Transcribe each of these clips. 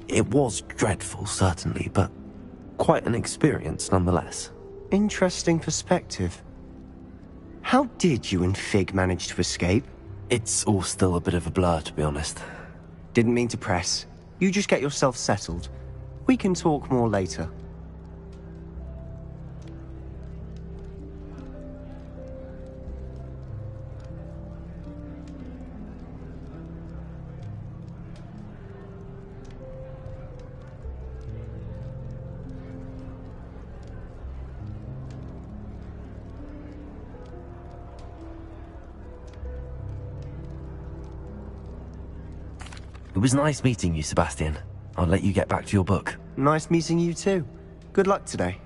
It was dreadful, certainly, but quite an experience nonetheless. Interesting perspective. How did you and Fig manage to escape? It's all still a bit of a blur, to be honest. Didn't mean to press. You just get yourself settled. We can talk more later. It was nice meeting you, Sebastian. I'll let you get back to your book. Nice meeting you too. Good luck today.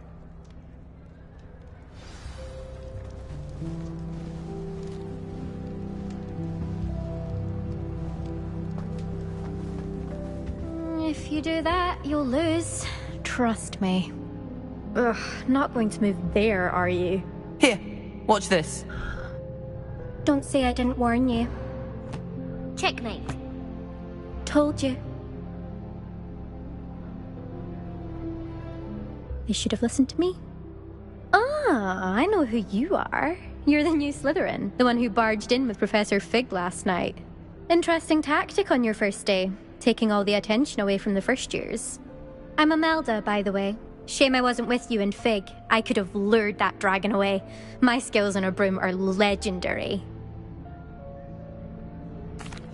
If you do that, you'll lose. Trust me. Ugh, not going to move there, are you? Here, watch this. Don't say I didn't warn you. Checkmate. Told you. They should have listened to me. Ah, I know who you are. You're the new Slytherin, the one who barged in with Professor Fig last night. Interesting tactic on your first day, taking all the attention away from the first years. I'm Imelda, by the way. Shame I wasn't with you in Fig. I could have lured that dragon away. My skills on a broom are legendary.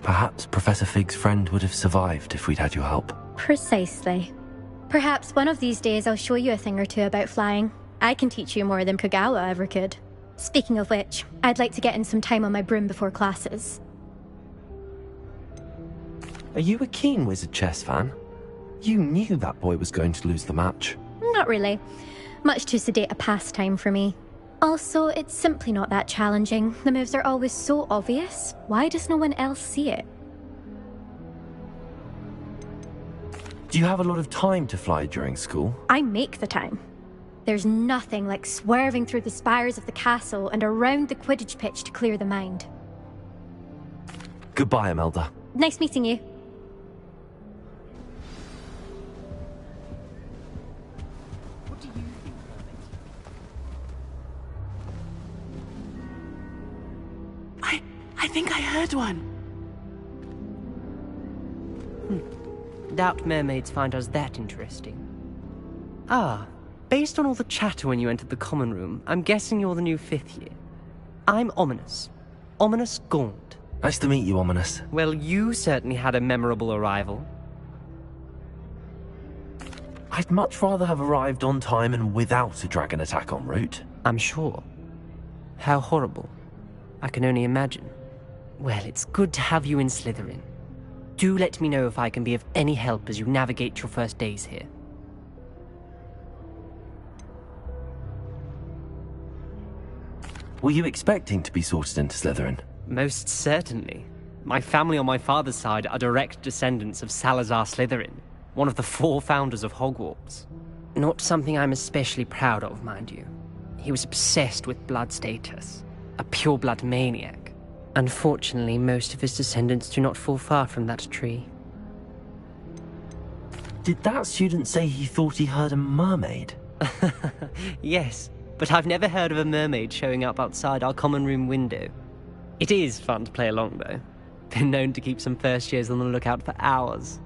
Perhaps Professor Fig's friend would have survived if we'd had your help. Precisely. Perhaps one of these days I'll show you a thing or two about flying. I can teach you more than Kagawa ever could. Speaking of which, I'd like to get in some time on my broom before classes. Are you a keen Wizard chess fan? You knew that boy was going to lose the match. Not really. Much too sedate a pastime for me. Also, it's simply not that challenging. The moves are always so obvious. Why does no one else see it? Do you have a lot of time to fly during school? I make the time. There's nothing like swerving through the spires of the castle and around the Quidditch pitch to clear the mind. Goodbye, Imelda. Nice meeting you. I think I heard one. Doubt mermaids find us that interesting. Ah, based on all the chatter when you entered the common room, I'm guessing you're the new 5th year. I'm Ominous. Ominous Gaunt. Nice to meet you, Ominous. Well, you certainly had a memorable arrival. I'd much rather have arrived on time and without a dragon attack en route. I'm sure. How horrible. I can only imagine. Well, it's good to have you in Slytherin. Do let me know if I can be of any help as you navigate your first days here. Were you expecting to be sorted into Slytherin? Most certainly. My family on my father's side are direct descendants of Salazar Slytherin, one of the 4 founders of Hogwarts. Not something I'm especially proud of, mind you. He was obsessed with blood status, a pure-blood maniac. Unfortunately, most of his descendants do not fall far from that tree. Did that student say he thought he heard a mermaid? Yes, but I've never heard of a mermaid showing up outside our common room window. It is fun to play along, though. Been known to keep some first years on the lookout for hours.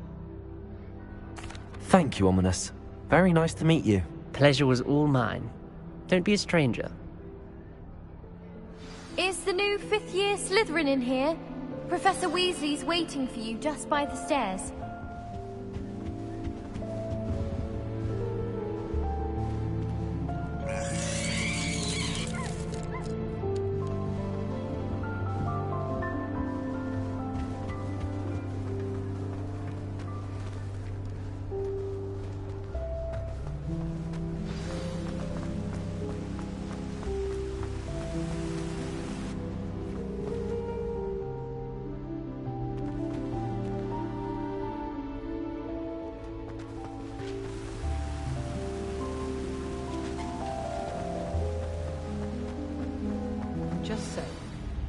Thank you, Ominous. Very nice to meet you. Pleasure was all mine. Don't be a stranger. Is the new 5th year Slytherin in here? Professor Weasley's waiting for you just by the stairs.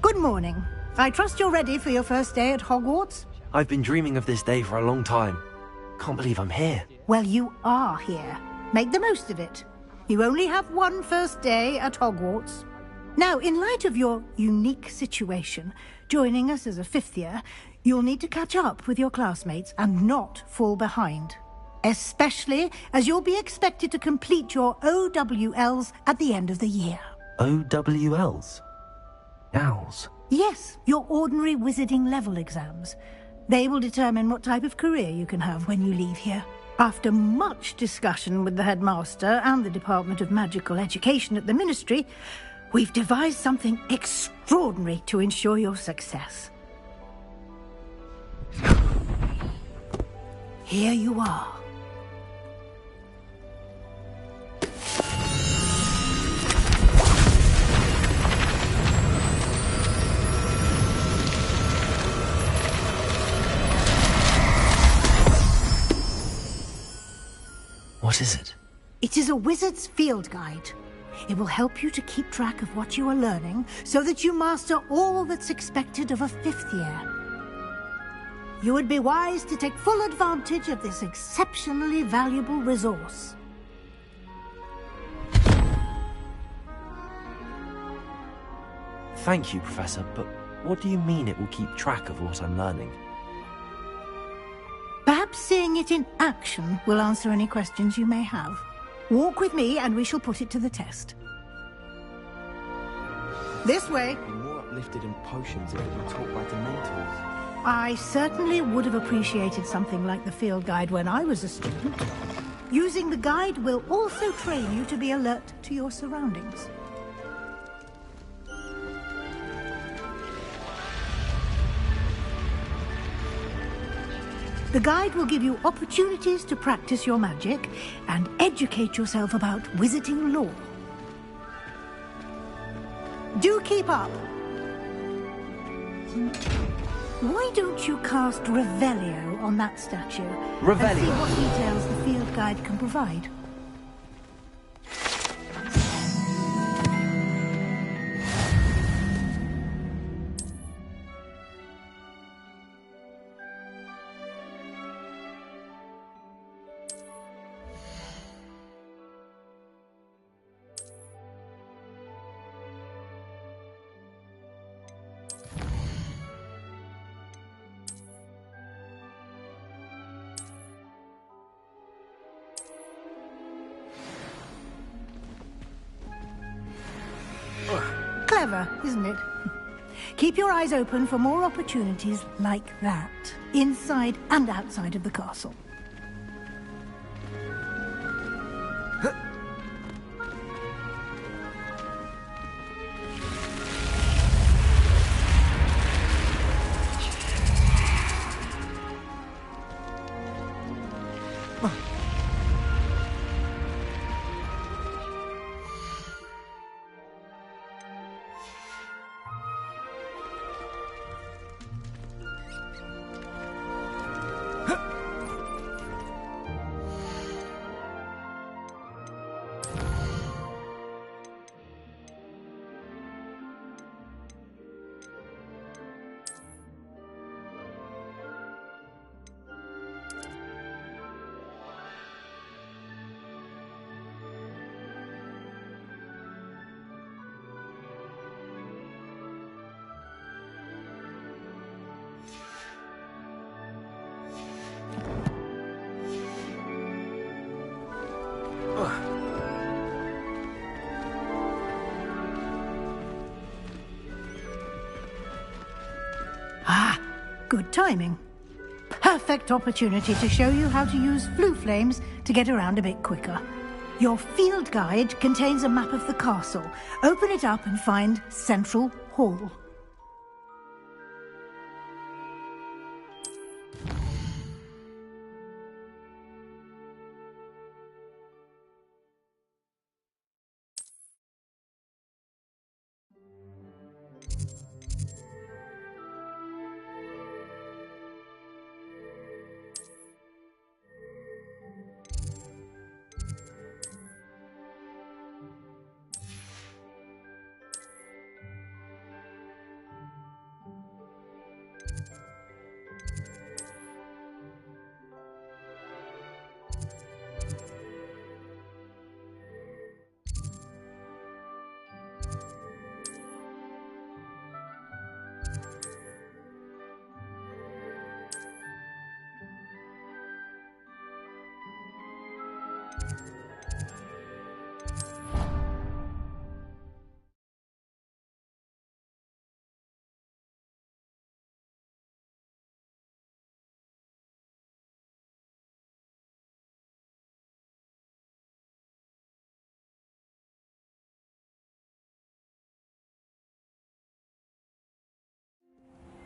Good morning. I trust you're ready for your first day at Hogwarts? I've been dreaming of this day for a long time. Can't believe I'm here. Well, you are here. Make the most of it. You only have one first day at Hogwarts. Now, in light of your unique situation, joining us as a fifth year, you'll need to catch up with your classmates and not fall behind. Especially as you'll be expected to complete your OWLs at the end of the year. OWLs? Owls? Yes, your ordinary wizarding level exams. They will determine what type of career you can have when you leave here. After much discussion with the headmaster and the Department of Magical Education at the Ministry, we've devised something extraordinary to ensure your success. Here you are. What is it? It is a wizard's field guide. It will help you to keep track of what you are learning so that you master all that's expected of a fifth year. You would be wise to take full advantage of this exceptionally valuable resource. Thank you, Professor, but what do you mean it will keep track of what I'm learning? Perhaps seeing it in action will answer any questions you may have. Walk with me and we shall put it to the test. This way. Be more uplifted in potions if it were taught by Dementors. I certainly would have appreciated something like the field guide when I was a student. Using the guide will also train you to be alert to your surroundings. The guide will give you opportunities to practice your magic and educate yourself about wizarding lore. Do keep up! Why don't you cast Revelio on that statue? Revelio? And see what details the field guide can provide. Clever, isn't it? Keep your eyes open for more opportunities like that, inside and outside of the castle. Good timing. Perfect opportunity to show you how to use flue flames to get around a bit quicker. Your field guide contains a map of the castle. Open it up and find Central Hall.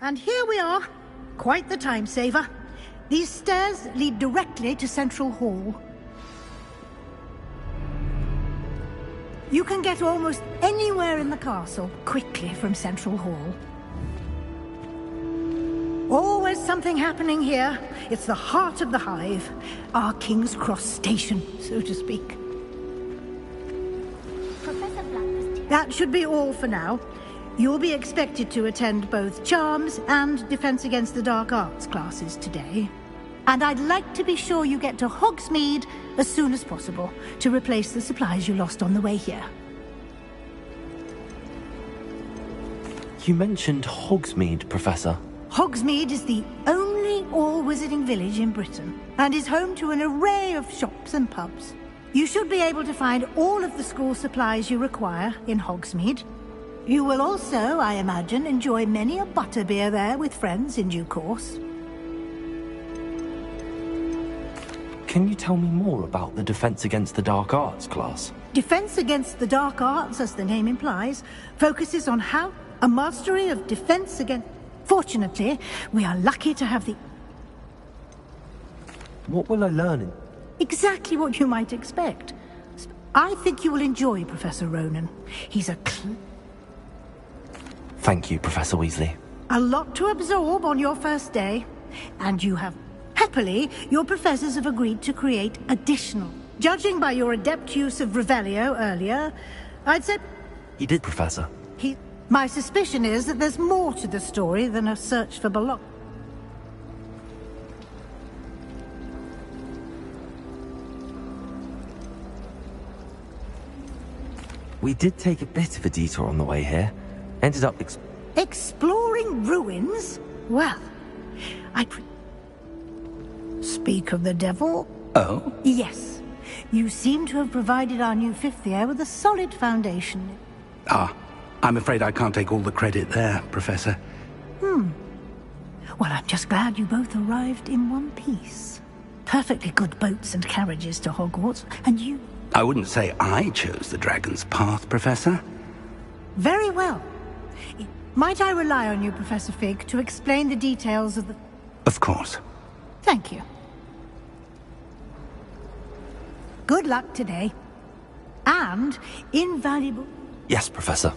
And here we are. Quite the time saver. These stairs lead directly to Central Hall. You can get almost anywhere in the castle quickly from Central Hall. Always something happening here. It's the heart of the hive. Our King's Cross station, so to speak. Professor Black was That should be all for now. You'll be expected to attend both Charms and Defense Against the Dark Arts classes today. And I'd like to be sure you get to Hogsmeade as soon as possible to replace the supplies you lost on the way here. You mentioned Hogsmeade, Professor. Hogsmeade is the only all-wizarding village in Britain and is home to an array of shops and pubs. You should be able to find all of the school supplies you require in Hogsmeade. You will also, I imagine, enjoy many a butterbeer there with friends in due course. Can you tell me more about the Defense Against the Dark Arts class? Defense Against the Dark Arts, as the name implies, focuses on how a mastery of defense against... Fortunately, we are lucky to have the... What will I learn in... Exactly what you might expect. I think you will enjoy Professor Ronan. He's a Thank you, Professor Weasley. A lot to absorb on your first day, and you have... Happily, your professors have agreed to create additional. Judging by your adept use of Revelio earlier, I'd say... You did, Professor. My suspicion is that there's more to the story than a search for belonging. We did take a bit of a detour on the way here. Ended up Exploring ruins? Well, Speak of the devil? Oh? Yes. You seem to have provided our new fifth year with a solid foundation. Ah, I'm afraid I can't take all the credit there, Professor. Well, I'm just glad you both arrived in one piece. Perfectly good boats and carriages to Hogwarts, and you... I wouldn't say I chose the Dragon's Path, Professor. Very well. Might I rely on you, Professor Fig, to explain the details of the... Of course. Thank you. Good luck today. And invaluable... Yes, Professor.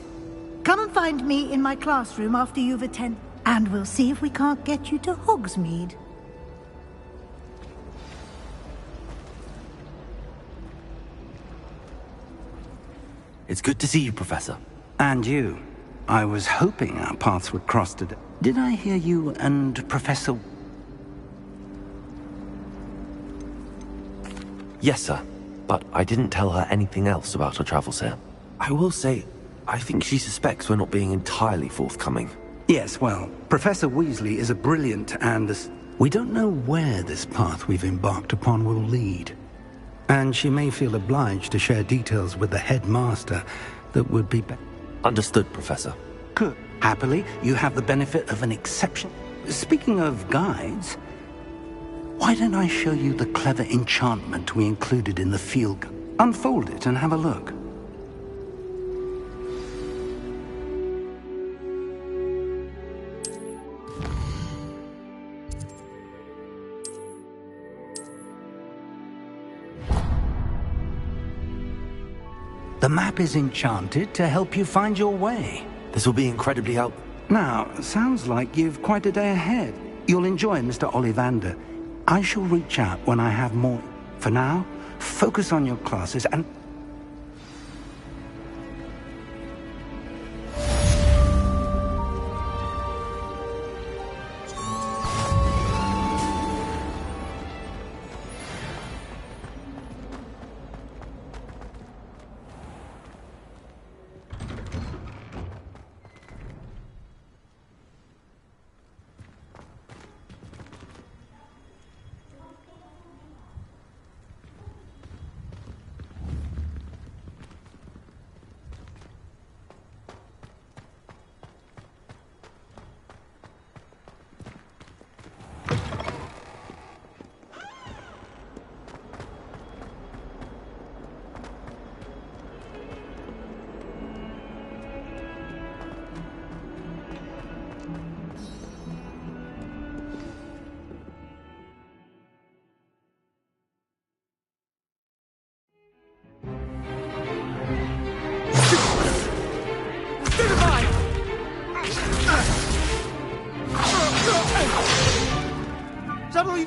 Come and find me in my classroom after you've attended, and we'll see if we can't get you to Hogsmeade. It's good to see you, Professor. And you. I was hoping our paths would cross today. Did I hear you and Professor... Yes, sir. But I didn't tell her anything else about her travels here. I will say, I think she suspects we're not being entirely forthcoming. Yes, well, Professor Weasley is a brilliant and... We don't know where this path we've embarked upon will lead. And she may feel obliged to share details with the headmaster that would be... Understood, Professor. Good. Happily, you have the benefit of an exception. Speaking of guides, why don't I show you the clever enchantment we included in the field? Unfold it and have a look. The map is enchanted to help you find your way. This will be incredibly helpful. Now, sounds like you've quite a day ahead. You'll enjoy Mr. Ollivander. I shall reach out when I have more. For now, focus on your classes and...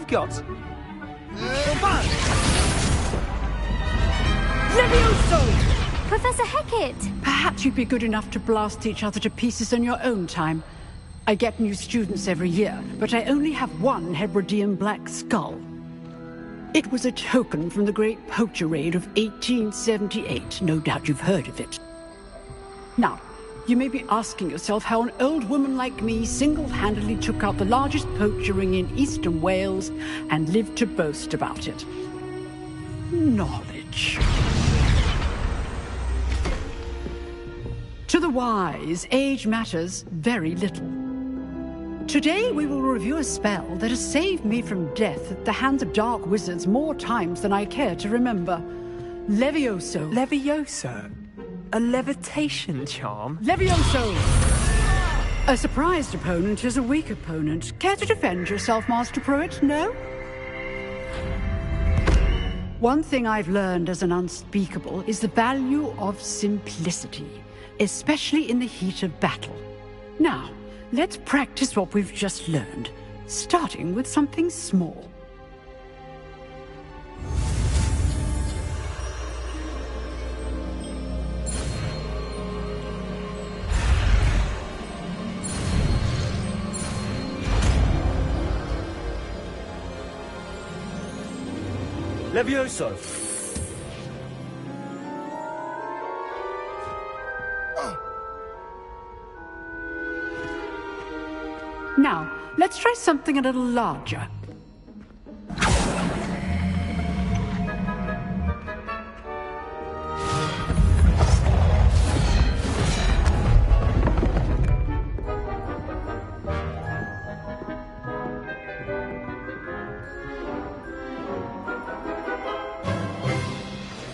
you've got. Levioso! Professor Hecat! Perhaps you'd be good enough to blast each other to pieces on your own time. I get new students every year, but I only have one Hebridean black skull. It was a token from the Great Poacher Raid of 1878. No doubt you've heard of it. Now, you may be asking yourself how an old woman like me single-handedly took out the largest poacher ring in eastern Wales and lived to boast about it. Knowledge. To the wise, age matters very little. Today we will review a spell that has saved me from death at the hands of dark wizards more times than I care to remember. Levioso. Levioso? A levitation charm? Levioso! A surprised opponent is a weak opponent. Care to defend yourself, Master Pruitt? No? One thing I've learned as an unspeakable is the value of simplicity, especially in the heat of battle. Now, let's practice what we've just learned, starting with something small. Levioso! Now, let's try something a little larger.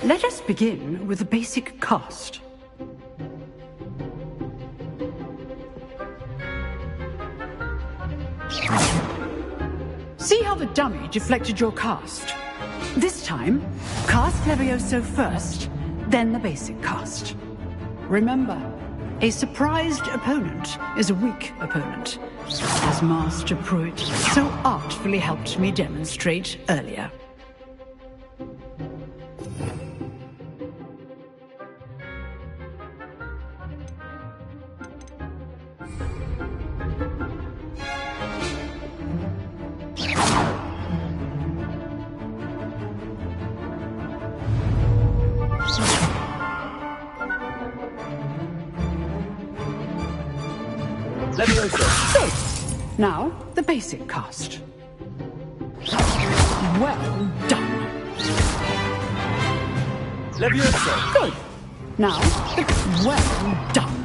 Let us begin with the basic cast. See how the dummy deflected your cast? This time, cast Levioso first, then the basic cast. Remember, a surprised opponent is a weak opponent, as Master Pruitt so artfully helped me demonstrate earlier. Levioso! Now, the basic cast. Well done. Levioso! Good. Now, well done.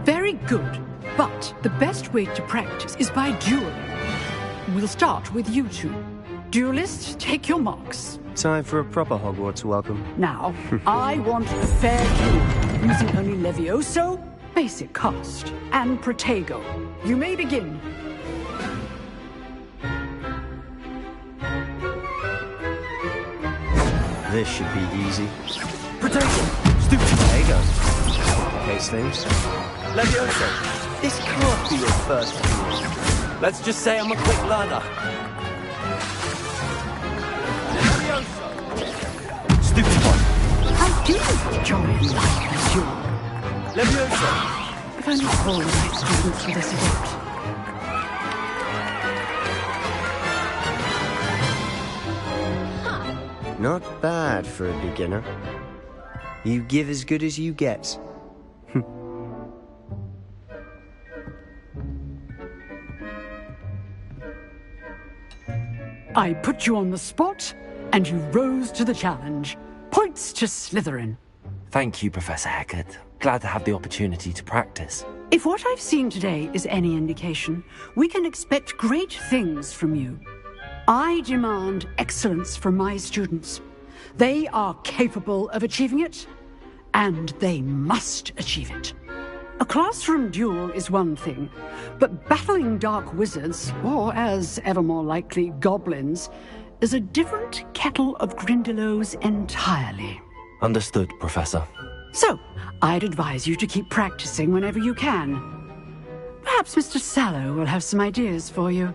Very good. But the best way to practice is by dueling. We'll start with you two. Duelists, take your marks. Time for a proper Hogwarts welcome. Now, I want a fair duel, using only Levioso, basic cast, and Protego. You may begin. This should be easy. Protego! Stupid! There you go. Case things. Levioso! This can't be your first duel. Let's just say I'm a quick learner. Stupid one. How do you join this duel? Levioso! If only all the right students for this event. Not bad for a beginner. You give as good as you get. I put you on the spot, and you rose to the challenge. Points to Slytherin. Thank you, Professor Hecat. Glad to have the opportunity to practice. If what I've seen today is any indication, we can expect great things from you. I demand excellence from my students. They are capable of achieving it, and they must achieve it. A classroom duel is one thing, but battling dark wizards, or as ever more likely, goblins, is a different kettle of Grindylows entirely. Understood, Professor. So, I'd advise you to keep practicing whenever you can. Perhaps Mr. Sallow will have some ideas for you.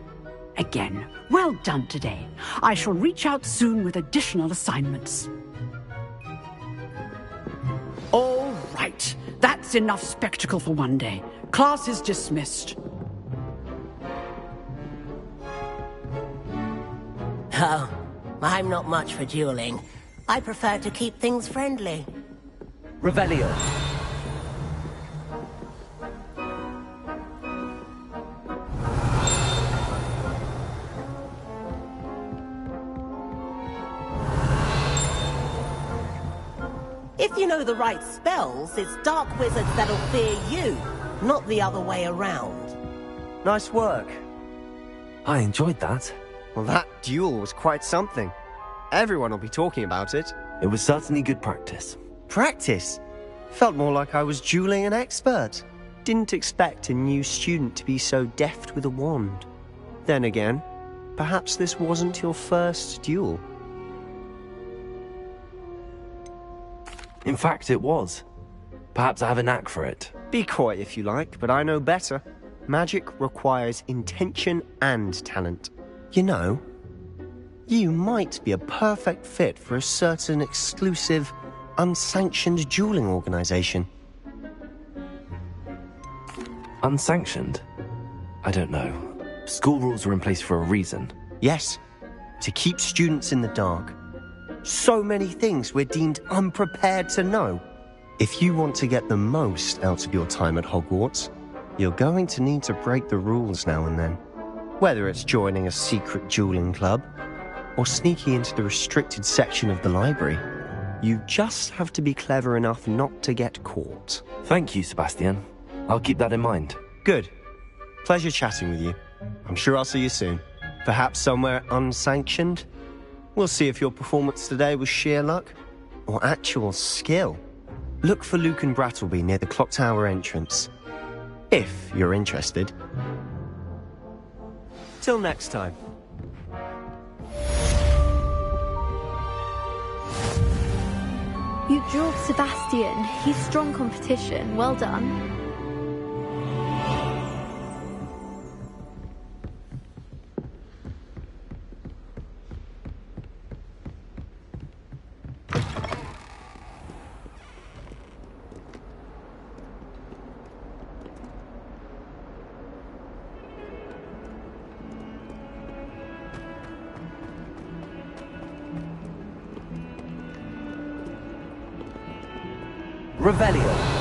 Again, well done today. I shall reach out soon with additional assignments. All right. That's enough spectacle for one day. Class is dismissed. Oh, I'm not much for dueling. I prefer to keep things friendly. Revelio. If you know the right spells, it's dark wizards that'll fear you, not the other way around. Nice work. I enjoyed that. Well, that duel was quite something. Everyone will be talking about it. It was certainly good practice. Practice? Felt more like I was dueling an expert. Didn't expect a new student to be so deft with a wand. Then again, perhaps this wasn't your first duel. In fact, it was. Perhaps I have a knack for it. Be coy if you like, but I know better. Magic requires intention and talent. You know, you might be a perfect fit for a certain exclusive, unsanctioned dueling organization. Unsanctioned? I don't know. School rules are in place for a reason. Yes, to keep students in the dark. So many things we're deemed unprepared to know. If you want to get the most out of your time at Hogwarts, you're going to need to break the rules now and then. Whether it's joining a secret dueling club, or sneaking into the restricted section of the library, you just have to be clever enough not to get caught. Thank you, Sebastian. I'll keep that in mind. Good. Pleasure chatting with you. I'm sure I'll see you soon. Perhaps somewhere unsanctioned? We'll see if your performance today was sheer luck or actual skill. Look for Luke and Brattleby near the clock tower entrance, if you're interested. Till next time. You drove Sebastian. He's strong competition. Well done. Revelio.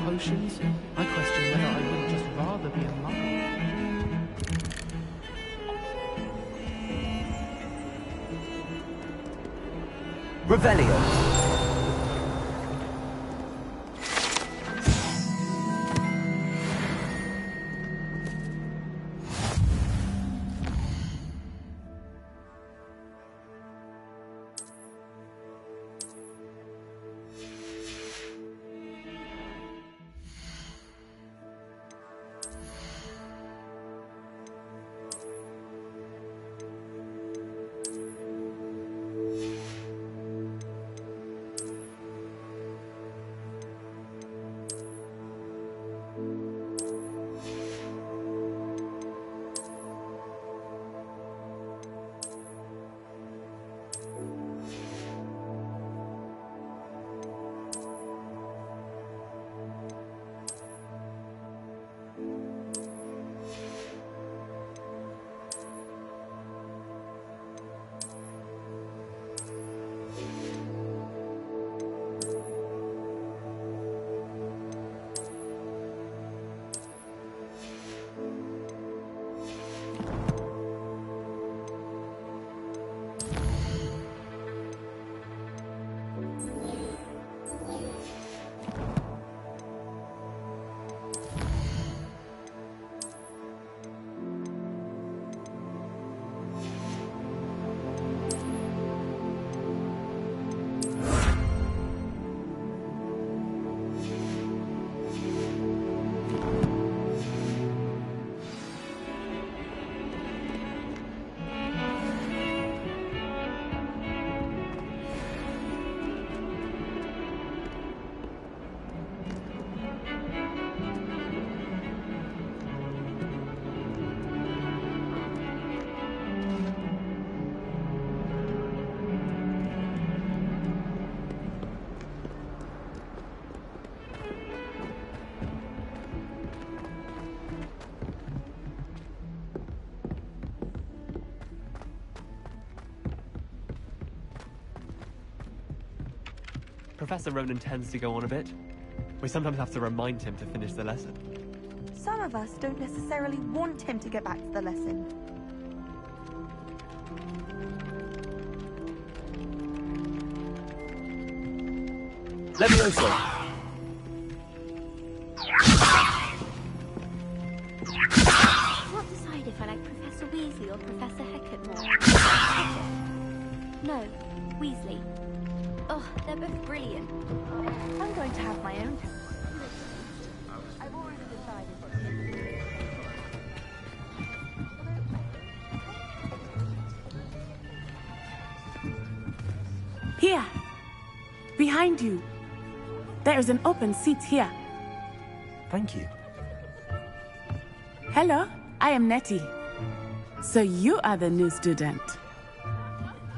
Potions, I question whether I wouldn't just rather be a muggle. Revelio. Professor Ronan tends to go on a bit. We sometimes have to remind him to finish the lesson. Some of us don't necessarily want him to get back to the lesson. Levioso! Can't decide if I like Professor Weasley or Professor Hecat more. No, Weasley. Oh, they're both brilliant. I'm going to have my own. I've already decided what Here! Behind you. There is an open seat here. Thank you. Hello, I am Nettie. So you are the new student.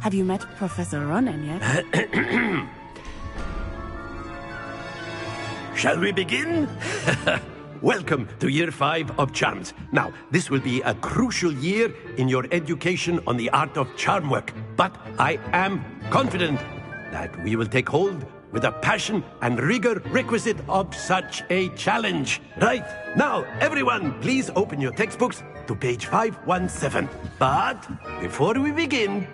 Have you met Professor Ronan yet? Shall we begin? Welcome to Year 5 of Charms. Now, this will be a crucial year in your education on the art of charm work. But I am confident that we will take hold with the passion and rigor requisite of such a challenge. Right, now, everyone, please open your textbooks to page 517. But before we begin,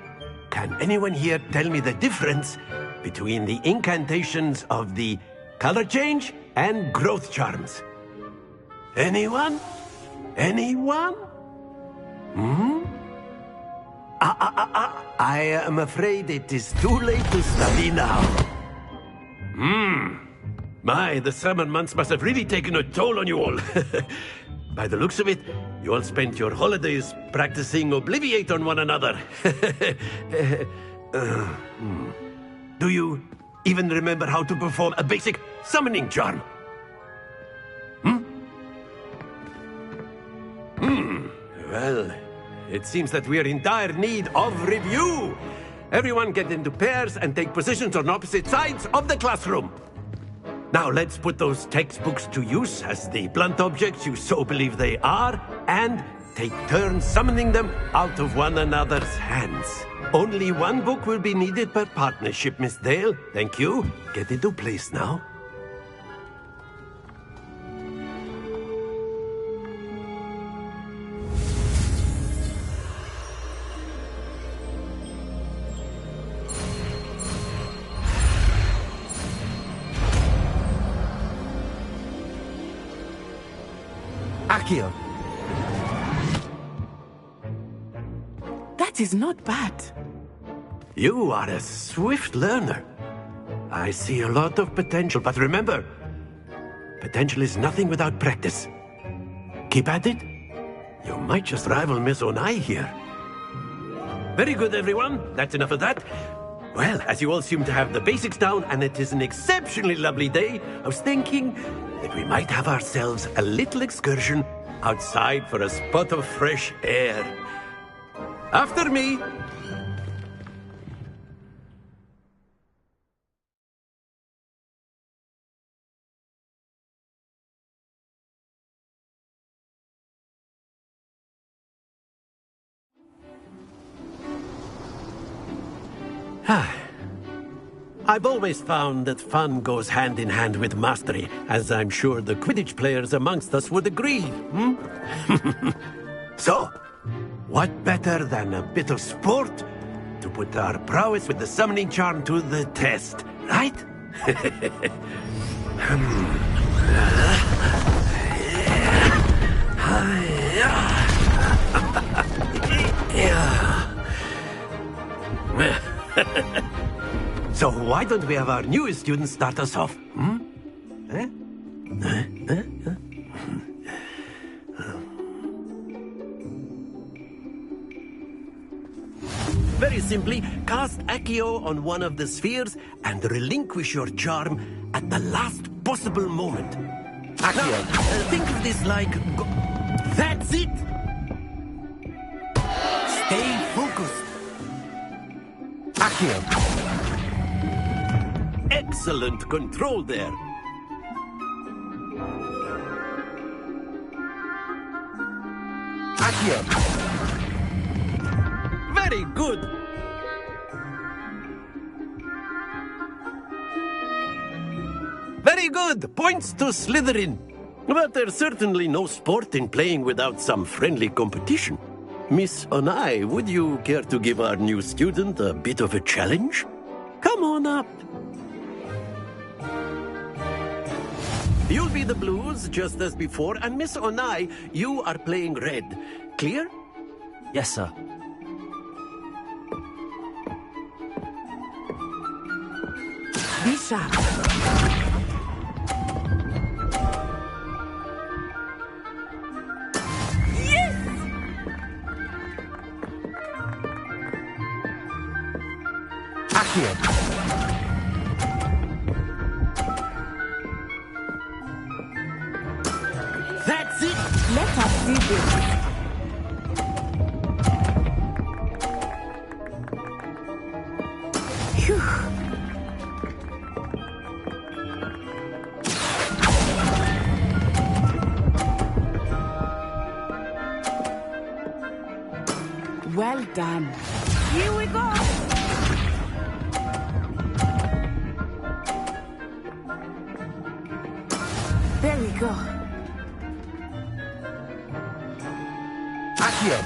can anyone here tell me the difference between the incantations of the color change and growth charms? Anyone? Anyone? I am afraid it is too late to study now. My, the summer months must have really taken a toll on you all. By the looks of it, you all spent your holidays practicing Obliviate on one another. Do you even remember how to perform a basic summoning charm? Well, it seems that we are in dire need of review. Everyone get into pairs and take positions on opposite sides of the classroom. Now let's put those textbooks to use as the blunt objects you so believe they are, and take turns summoning them out of one another's hands. Only one book will be needed per partnership, Miss Dale. Thank you. Get into place now. Accio. That is not bad. You are a swift learner. I see a lot of potential, but remember, potential is nothing without practice. Keep at it. You might just rival Miss Onai here. Very good, everyone. That's enough of that. Well, as you all seem to have the basics down, and it is an exceptionally lovely day, I was thinking that we might have ourselves a little excursion outside for a spot of fresh air. After me. I've always found that fun goes hand in hand with mastery, as I'm sure the Quidditch players amongst us would agree. So, what better than a bit of sport to put our prowess with the summoning charm to the test, right? So why don't we have our newest student start us off? Very simply, cast Accio on one of the spheres and relinquish your charm at the last possible moment. Accio. Now, think of this like... That's it! Stay focused. Accio. Excellent control there. Accio. Very good. good! Points to Slytherin. But there's certainly no sport in playing without some friendly competition. Miss Onai, would you care to give our new student a bit of a challenge? Come on up. You'll be the blues, just as before, and Miss Onai, you are playing red. Clear? Yes, sir. Be sharp. Yes! Accio. That's it! Let us see this. Phew. Well done. Here we go! There we go. Accio.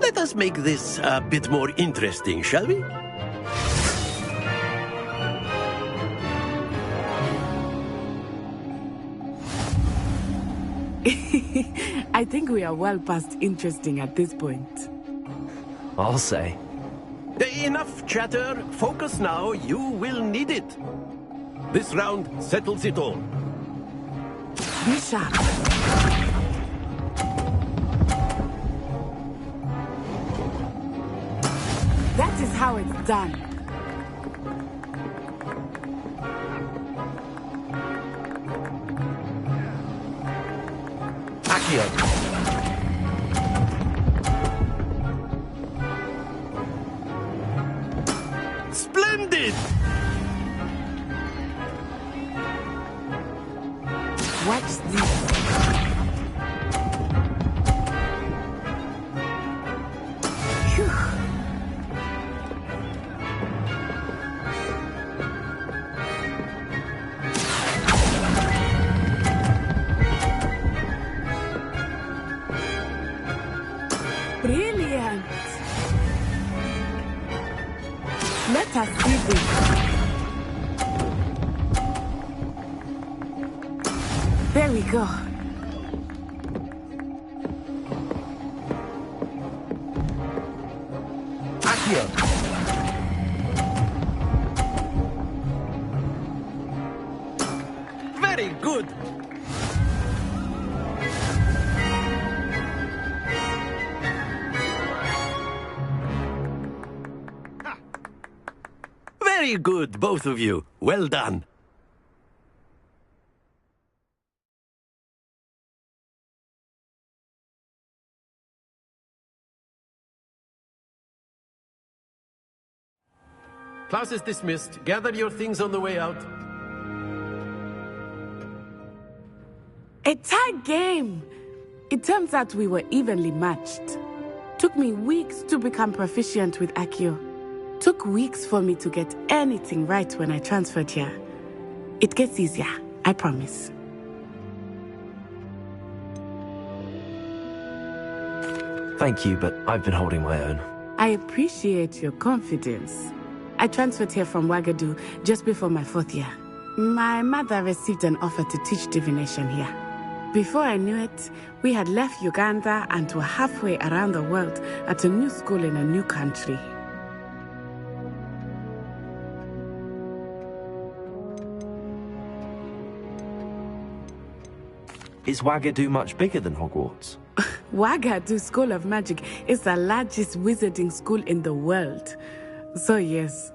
Let us make this a bit more interesting, shall we? I think we are well past interesting at this point. I'll say. Enough chatter. Focus now. You will need it. This round settles it all. Be sharp. That is how it's done. Accio. Splendid! Watch this. Phew. Brilliant. Let us see this. There we go. Accio. Very good. Very good, both of you. Well done. Class is dismissed. Gather your things on the way out. A tight game. It turns out we were evenly matched. Took me weeks to become proficient with Accio. Took weeks for me to get anything right when I transferred here. It gets easier, I promise. Thank you, but I've been holding my own. I appreciate your confidence. I transferred here from Wagadu just before my 4th year. My mother received an offer to teach divination here. Before I knew it, we had left Uganda and were halfway around the world at a new school in a new country. Is Wagadu much bigger than Hogwarts? Wagadu School of Magic is the largest wizarding school in the world. So yes,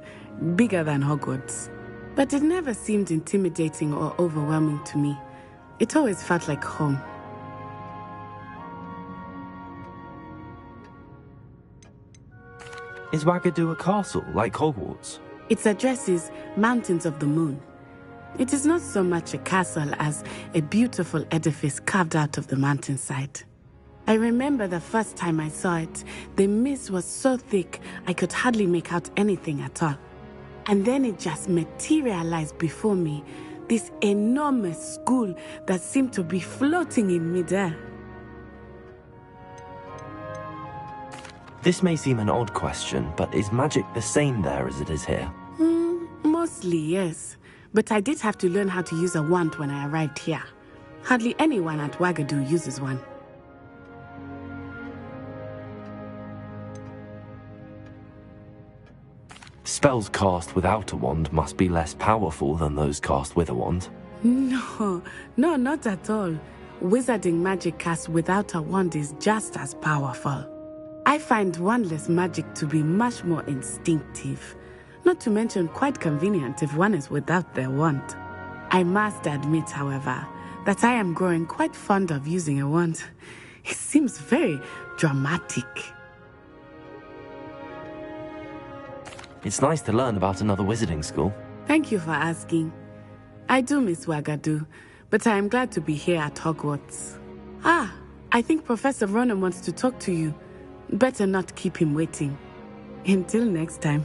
bigger than Hogwarts. But it never seemed intimidating or overwhelming to me. It always felt like home. Is Wagadu a castle, like Hogwarts? Its address is Mountains of the Moon. It is not so much a castle as a beautiful edifice carved out of the mountainside. I remember the first time I saw it, the mist was so thick I could hardly make out anything at all. And then it just materialized before me, this enormous school that seemed to be floating in midair. This may seem an odd question, but is magic the same there as it is here? Mostly, yes. But I did have to learn how to use a wand when I arrived here. Hardly anyone at Wagadu uses one. Spells cast without a wand must be less powerful than those cast with a wand. No, not at all. Wizarding magic cast without a wand is just as powerful. I find wandless magic to be much more instinctive. Not to mention quite convenient if one is without their wand. I must admit, however, that I am growing quite fond of using a wand. It seems very dramatic. It's nice to learn about another wizarding school. Thank you for asking. I do miss Wagadu, but I am glad to be here at Hogwarts. I think Professor Ronan wants to talk to you. Better not keep him waiting. Until next time.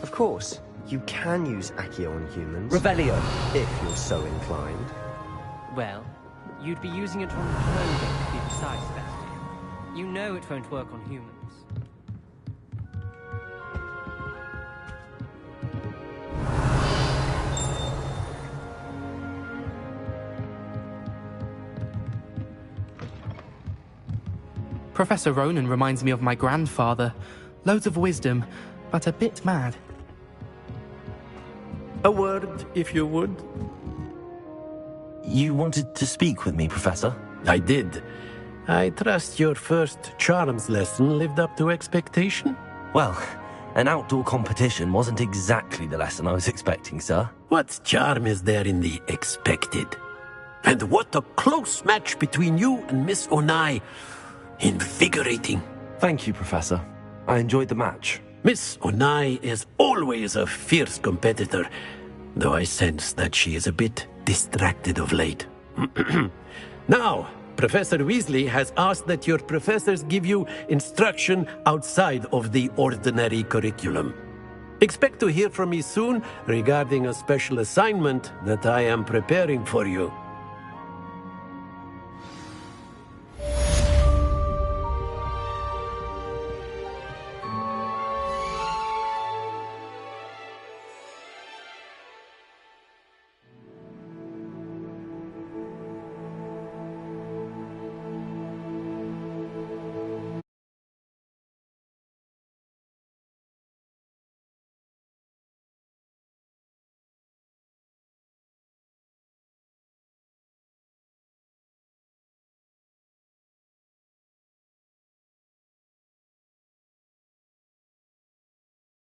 Of course, you can use Accio on humans. Revelio! If you're so inclined. Well, you'd be using it on Krogan to be precise, Sebastian. You know it won't work on humans. Professor Ronan reminds me of my grandfather. Loads of wisdom, but a bit mad. A word, if you would. You wanted to speak with me, Professor? I did. I trust your first charms lesson lived up to expectation? Well, an outdoor competition wasn't exactly the lesson I was expecting, sir. What charm is there in the expected? And what a close match between you and Miss Onai. Invigorating. Thank you, Professor. I enjoyed the match. Miss Onai is always a fierce competitor, though I sense that she is a bit distracted of late. Now, Professor Weasley has asked that your professors give you instruction outside of the ordinary curriculum. Expect to hear from me soon regarding a special assignment that I am preparing for you.